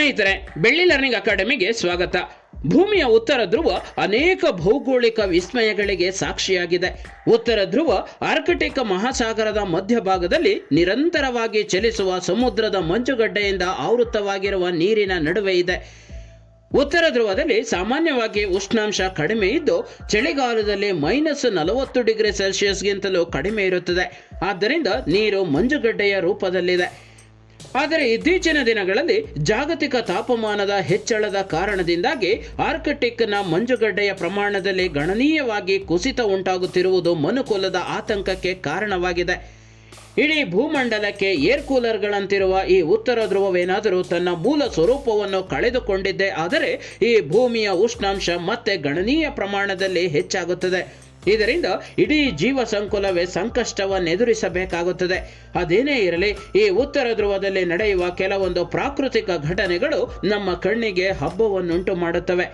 ಸ್ನೇಹಿತರೆ, ಬೆಳ್ಳಿ ಲರ್ನಿಂಗ್ ಅಕಾಡೆಮಿಗೆ ಸ್ವಾಗತ. ಭೂಮಿಯ ಉತ್ತರ ಧ್ರುವ ಅನೇಕ ಭೌಗೋಳಿಕ ವಿಸ್ಮಯಗಳಿಗೆ ಸಾಕ್ಷಿಯಾಗಿದೆ. ಉತ್ತರ ಧ್ರುವ ಆರ್ಕಟಿಕ್ ಮಹಾಸಾಗರದ ಮಧ್ಯಭಾಗದಲ್ಲಿ ನಿರಂತರವಾಗಿ ಚಲಿಸುವ ಸಮುದ್ರದ ಮಂಜುಗಡ್ಡೆಯಿಂದ ಆವೃತವಾಗಿರುವ ನೀರಿನ ನಡುವೆ ಇದೆ. ಉತ್ತರ ಧ್ರುವದಲ್ಲಿ ಸಾಮಾನ್ಯವಾಗಿ ಉಷ್ಣಾಂಶ ಕಡಿಮೆ ಇದ್ದು ಚಳಿಗಾಲದಲ್ಲಿ -40°C ಕಡಿಮೆ ಇರುತ್ತದೆ. ಆದ್ದರಿಂದ ನೀರು ಮಂಜುಗಡ್ಡೆಯ ರೂಪದಲ್ಲಿದೆ. ಆದರೆ ಇತ್ತೀಚಿನ ದಿನಗಳಲ್ಲಿ ಜಾಗತಿಕ ತಾಪಮಾನದ ಹೆಚ್ಚಳದ ಕಾರಣದಿಂದಾಗಿ ಆರ್ಕಟಿಕ್ನ ಮಂಜುಗಡ್ಡೆಯ ಪ್ರಮಾಣದಲ್ಲಿ ಗಣನೀಯವಾಗಿ ಕುಸಿತ ಉಂಟಾಗುತ್ತಿರುವುದು ಮನುಕುಲದ ಆತಂಕಕ್ಕೆ ಕಾರಣವಾಗಿದೆ. ಇಡೀ ಭೂಮಂಡಲಕ್ಕೆ ಏರ್ ಕೂಲರ್ಗಳಂತಿರುವ ಈ ಉತ್ತರ ಧ್ರುವವೇನಾದರೂ ತನ್ನ ಮೂಲ ಸ್ವರೂಪವನ್ನು ಕಳೆದುಕೊಂಡಿದ್ದೇ ಆದರೆ ಈ ಭೂಮಿಯ ಉಷ್ಣಾಂಶ ಮತ್ತೆ ಗಣನೀಯ ಪ್ರಮಾಣದಲ್ಲಿ ಹೆಚ್ಚಾಗುತ್ತದೆ. ಇದರಿಂದ ಇಡೀ ಜೀವ ಸಂಕುಲವೇ ಸಂಕಷ್ಟವನ್ನೆದುರಿಸಬೇಕಾಗುತ್ತದೆ. ಅದೇನೇ ಇರಲಿ, ಈ ಉತ್ತರ ಧ್ರುವದಲ್ಲಿ ನಡೆಯುವ ಕೆಲವೊಂದು ಪ್ರಾಕೃತಿಕ ಘಟನೆಗಳು ನಮ್ಮ ಕಣ್ಣಿಗೆ ಹಬ್ಬವನ್ನುಂಟು ಮಾಡುತ್ತವೆ.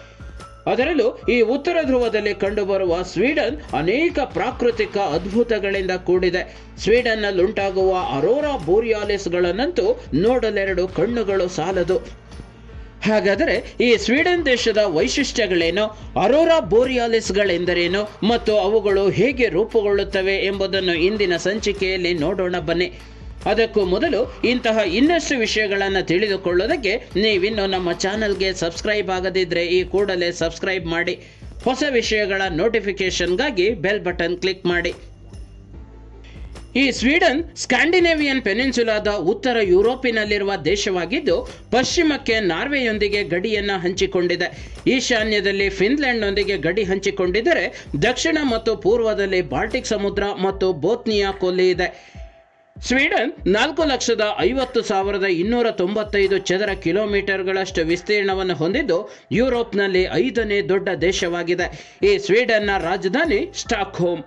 ಅದರಲ್ಲೂ ಈ ಉತ್ತರ ಧ್ರುವದಲ್ಲಿ ಕಂಡುಬರುವ ಸ್ವೀಡನ್ ಅನೇಕ ಪ್ರಾಕೃತಿಕ ಅದ್ಭುತಗಳಿಂದ ಕೂಡಿದೆ. ಸ್ವೀಡನ್ನಲ್ಲುಂಟಾಗುವ ಅರೋರಾ ಬೋರಿಯಾಲಿಸ್ಗಳನ್ನಂತೂ ನೋಡಲೆರಡು ಕಣ್ಣುಗಳು ಸಾಲದು. ಹಾಗಾದರೆ ಈ ಸ್ವೀಡನ್ ದೇಶದ ವೈಶಿಷ್ಟ್ಯಗಳೇನು, ಅರೋರಾ ಬೋರಿಯಾಲಿಸ್ಗಳೆಂದರೇನು ಮತ್ತು ಅವುಗಳು ಹೇಗೆ ರೂಪುಗೊಳ್ಳುತ್ತವೆ ಎಂಬುದನ್ನು ಇಂದಿನ ಸಂಚಿಕೆಯಲ್ಲಿ ನೋಡೋಣ ಬನ್ನಿ. ಅದಕ್ಕೂ ಮೊದಲು ಇಂತಹ ಇನ್ನಷ್ಟು ವಿಷಯಗಳನ್ನು ತಿಳಿದುಕೊಳ್ಳೋದಕ್ಕೆ ನೀವಿನ್ನು ನಮ್ಮ ಚಾನಲ್ಗೆ ಸಬ್ಸ್ಕ್ರೈಬ್ ಆಗದಿದ್ದರೆ ಈ ಕೂಡಲೇ ಸಬ್ಸ್ಕ್ರೈಬ್ ಮಾಡಿ. ಹೊಸ ವಿಷಯಗಳ ನೋಟಿಫಿಕೇಶನ್ಗಾಗಿ ಬೆಲ್ ಬಟನ್ ಕ್ಲಿಕ್ ಮಾಡಿ. ಈ ಸ್ವೀಡನ್ ಸ್ಕ್ಯಾಂಡಿನೇವಿಯನ್ ಪೆನಿನ್ಸುಲಾದ ಉತ್ತರ ಯುರೋಪಿನಲ್ಲಿರುವ ದೇಶವಾಗಿದ್ದು ಪಶ್ಚಿಮಕ್ಕೆ ನಾರ್ವೆಯೊಂದಿಗೆ ಗಡಿಯನ್ನು ಹಂಚಿಕೊಂಡಿದೆ. ಈಶಾನ್ಯದಲ್ಲಿ ಫಿನ್ಲೆಂಡ್ನೊಂದಿಗೆ ಗಡಿ ಹಂಚಿಕೊಂಡಿದ್ದರೆ ದಕ್ಷಿಣ ಮತ್ತು ಪೂರ್ವದಲ್ಲಿ ಬಾಲ್ಟಿಕ್ ಸಮುದ್ರ ಮತ್ತು ಬೋತ್ನಿಯಾ ಕೊಲ್ಲಿ ಇದೆ. ಸ್ವೀಡನ್ 4,50,295 ಚದರ ಕಿಲೋಮೀಟರ್ಗಳಷ್ಟು ವಿಸ್ತೀರ್ಣವನ್ನು ಹೊಂದಿದ್ದು ಯುರೋಪ್ನಲ್ಲಿ 5ನೇ ದೊಡ್ಡ ದೇಶವಾಗಿದೆ. ಈ ಸ್ವೀಡನ್ನ ರಾಜಧಾನಿ ಸ್ಟಾಕ್ಹೋಮ್.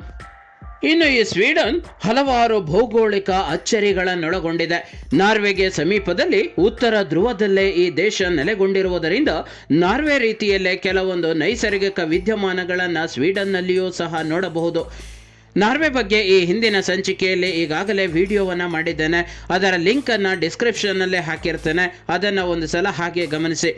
ಇನ್ನು ಈ ಸ್ವೀಡನ್ ಹಲವಾರು ಭೌಗೋಳಿಕ ಅಚ್ಚರಿಗಳನ್ನೊಳಗೊಂಡಿದೆ. ನಾರ್ವೆಗೆ ಸಮೀಪದಲ್ಲಿ ಉತ್ತರ ಧ್ರುವದಲ್ಲೇ ಈ ದೇಶ ನೆಲೆಗೊಂಡಿರುವುದರಿಂದ ನಾರ್ವೆ ರೀತಿಯಲ್ಲೇ ಕೆಲವೊಂದು ನೈಸರ್ಗಿಕ ವಿದ್ಯಮಾನಗಳನ್ನು ಸ್ವೀಡನ್ನಲ್ಲಿಯೂ ಸಹ ನೋಡಬಹುದು. ನಾರ್ವೆ ಬಗ್ಗೆ ಈ ಹಿಂದಿನ ಸಂಚಿಕೆಯಲ್ಲಿ ಈಗಾಗಲೇ ವಿಡಿಯೋವನ್ನು ಮಾಡಿದ್ದೇನೆ. ಅದರ ಲಿಂಕನ್ನು ಡಿಸ್ಕ್ರಿಪ್ಷನ್ನಲ್ಲೇ ಹಾಕಿರ್ತೇನೆ. ಅದನ್ನು ಒಂದು ಸಲ ಹಾಗೆ ಗಮನಿಸಿ.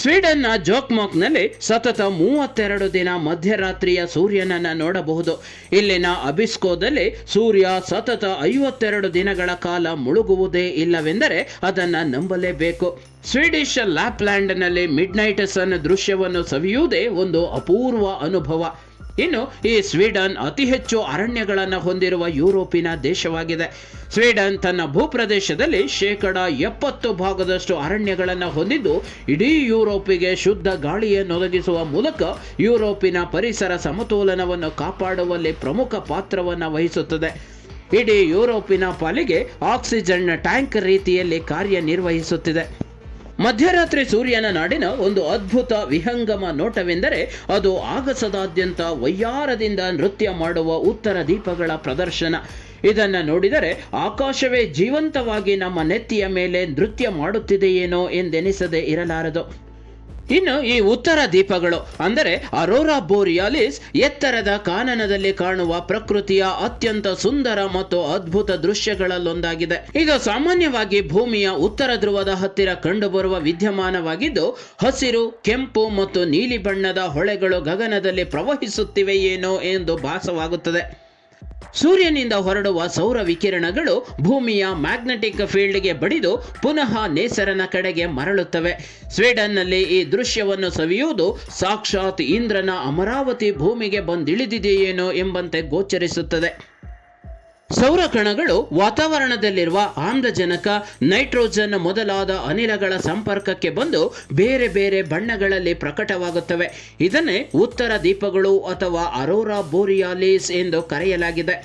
ಸ್ವೀಡನ್ನ ಜೋಕ್ಮಾಕ್ನಲ್ಲಿ ಸತತ 32 ದಿನ ಮಧ್ಯರಾತ್ರಿಯ ಸೂರ್ಯನನ್ನು ನೋಡಬಹುದು. ಇಲ್ಲಿನ ಅಬಿಸ್ಕೋದಲ್ಲಿ ಸೂರ್ಯ ಸತತ 52 ದಿನಗಳ ಕಾಲ ಮುಳುಗುವುದೇ ಇಲ್ಲವೆಂದರೆ ಅದನ್ನು ನಂಬಲೇಬೇಕು. ಸ್ವೀಡಿಶ್ ಲ್ಯಾಪ್ಲ್ಯಾಂಡ್ನಲ್ಲಿ ಮಿಡ್ ನೈಟ್ ಸನ್ ದೃಶ್ಯವನ್ನು ಸವಿಯುವುದೇ ಒಂದು ಅಪೂರ್ವ ಅನುಭವ. ಇನ್ನು ಈ ಸ್ವೀಡನ್ ಅತಿ ಹೆಚ್ಚು ಅರಣ್ಯಗಳನ್ನು ಹೊಂದಿರುವ ಯುರೋಪಿನ ದೇಶವಾಗಿದೆ. ಸ್ವೀಡನ್ ತನ್ನ ಭೂಪ್ರದೇಶದಲ್ಲಿ 70% ಅರಣ್ಯಗಳನ್ನು ಹೊಂದಿದ್ದು ಇಡೀ ಯುರೋಪಿಗೆ ಶುದ್ಧ ಗಾಳಿಯನ್ನೊದಗಿಸುವ ಮೂಲಕ ಯುರೋಪಿನ ಪರಿಸರ ಸಮತೋಲನವನ್ನು ಕಾಪಾಡುವಲ್ಲಿ ಪ್ರಮುಖ ಪಾತ್ರವನ್ನು ವಹಿಸುತ್ತದೆ. ಇಡೀ ಯುರೋಪಿನ ಪಾಲಿಗೆ ಆಕ್ಸಿಜನ್ ಟ್ಯಾಂಕ್ ರೀತಿಯಲ್ಲಿ ಕಾರ್ಯನಿರ್ವಹಿಸುತ್ತಿದೆ. ಮಧ್ಯರಾತ್ರಿ ಸೂರ್ಯನ ನಾಡಿನ ಒಂದು ಅದ್ಭುತ ವಿಹಂಗಮ ನೋಟವೆಂದರೆ ಅದು ಆಗಸದಾದ್ಯಂತ ವಯ್ಯಾರದಿಂದ ನೃತ್ಯ ಮಾಡುವ ಉತ್ತರ ದೀಪಗಳ ಪ್ರದರ್ಶನ. ಇದನ್ನು ನೋಡಿದರೆ ಆಕಾಶವೇ ಜೀವಂತವಾಗಿ ನಮ್ಮ ನೆತ್ತಿಯ ಮೇಲೆ ನೃತ್ಯ ಮಾಡುತ್ತಿದೆಯೇನೋ ಎಂದೆನಿಸದೆ ಇರಲಾರದು. ಇನ್ನು ಈ ಉತ್ತರ ದೀಪಗಳು ಅಂದರೆ ಅರೋರಾ ಬೋರಿಯಾಲಿಸ್ ಎತ್ತರದ ಕಾನನದಲ್ಲಿ ಕಾಣುವ ಪ್ರಕೃತಿಯ ಅತ್ಯಂತ ಸುಂದರ ಮತ್ತು ಅದ್ಭುತ ದೃಶ್ಯಗಳಲ್ಲೊಂದಾಗಿದೆ. ಇದು ಸಾಮಾನ್ಯವಾಗಿ ಭೂಮಿಯ ಉತ್ತರ ಧ್ರುವದ ಹತ್ತಿರ ಕಂಡುಬರುವ ವಿದ್ಯಮಾನವಾಗಿದ್ದು ಹಸಿರು, ಕೆಂಪು ಮತ್ತು ನೀಲಿ ಬಣ್ಣದ ಹೊಳೆಗಳು ಗಗನದಲ್ಲಿ ಪ್ರವಹಿಸುತ್ತಿವೆಯೇನೋ ಎಂದು ಭಾಸವಾಗುತ್ತದೆ. ಸೂರ್ಯನಿಂದ ಹೊರಡುವ ಸೌರ ವಿಕಿರಣಗಳು ಭೂಮಿಯ ಮ್ಯಾಗ್ನೆಟಿಕ್ ಫೀಲ್ಡ್ಗೆ ಬಡಿದು ಪುನಃ ನೇಸರನ ಕಡೆಗೆ ಮರಳುತ್ತವೆ. ಸ್ವೀಡನ್ನಲ್ಲಿ ಈ ದೃಶ್ಯವನ್ನು ಸವಿಯುವುದು ಸಾಕ್ಷಾತ್ ಇಂದ್ರನ ಅಮರಾವತಿ ಭೂಮಿಗೆ ಬಂದಿಳಿದಿದೆಯೇನೋ ಎಂಬಂತೆ ಗೋಚರಿಸುತ್ತದೆ. ಸೌರ ಕಣಗಳು ವಾತಾವರಣದಲ್ಲಿರುವ ಆಮ್ಲಜನಕ, ನೈಟ್ರೋಜನ್ ಮೊದಲಾದ ಅನಿಲಗಳ ಸಂಪರ್ಕಕ್ಕೆ ಬಂದು ಬೇರೆ ಬೇರೆ ಬಣ್ಣಗಳಲ್ಲಿ ಪ್ರಕಟವಾಗುತ್ತವೆ. ಇದನ್ನೇ ಉತ್ತರ ದೀಪಗಳು ಅಥವಾ ಅರೋರಾ ಬೋರಿಯಾಲಿಸ್ ಎಂದು ಕರೆಯಲಾಗಿದೆ.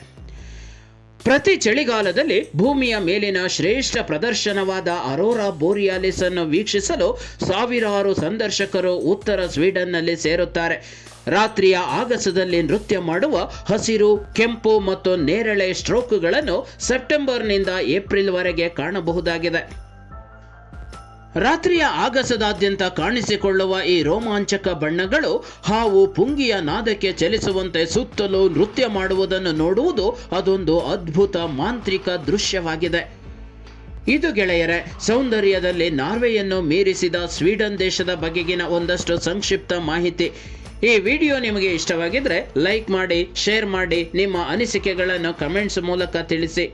ಪ್ರತಿ ಚಳಿಗಾಲದಲ್ಲಿ ಭೂಮಿಯ ಮೇಲಿನ ಶ್ರೇಷ್ಠ ಪ್ರದರ್ಶನವಾದ ಅರೋರಾ ಬೋರಿಯಾಲಿಸ್ ಅನ್ನು ವೀಕ್ಷಿಸಲು ಸಾವಿರಾರು ಸಂದರ್ಶಕರು ಉತ್ತರ ಸ್ವೀಡನ್ನಲ್ಲಿ ಸೇರುತ್ತಾರೆ. ರಾತ್ರಿಯ ಆಗಸದಲ್ಲಿ ನೃತ್ಯ ಮಾಡುವ ಹಸಿರು, ಕೆಂಪು ಮತ್ತು ನೇರಳೆ ಸ್ಟ್ರೋಕ್ಗಳನ್ನು ಸೆಪ್ಟೆಂಬರ್ನಿಂದ ಏಪ್ರಿಲ್ವರೆಗೆ ಕಾಣಬಹುದಾಗಿದೆ. ರಾತ್ರಿಯ ಆಗಸದಾದ್ಯಂತ ಕಾಣಿಸಿಕೊಳ್ಳುವ ಈ ರೋಮಾಂಚಕ ಬಣ್ಣಗಳು ಹಾವು ಪುಂಗಿಯ ನಾದಕ್ಕೆ ಚಲಿಸುವಂತೆ ಸುತ್ತಲೂ ನೃತ್ಯ ಮಾಡುವುದನ್ನು ನೋಡುವುದು ಅದೊಂದು ಅದ್ಭುತ ಮಾಂತ್ರಿಕ ದೃಶ್ಯವಾಗಿದೆ. ಇದು ಗೆಳೆಯರೆ ಸೌಂದರ್ಯದಲ್ಲಿ ನಾರ್ವೆಯನ್ನು ಮೀರಿಸಿದ ಸ್ವೀಡನ್ ದೇಶದ ಬಗೆಗಿನ ಒಂದಷ್ಟು ಸಂಕ್ಷಿಪ್ತ ಮಾಹಿತಿ. ಈ ವಿಡಿಯೋ ನಿಮಗೆ ಇಷ್ಟವಾಗಿದ್ರೆ ಲೈಕ್ ಮಾಡಿ, ಶೇರ್ ಮಾಡಿ, ನಿಮ್ಮ ಅನಿಸಿಕೆಗಳನ್ನು ಕಮೆಂಟ್ಸ್ ಮೂಲಕ ತಿಳಿಸಿ.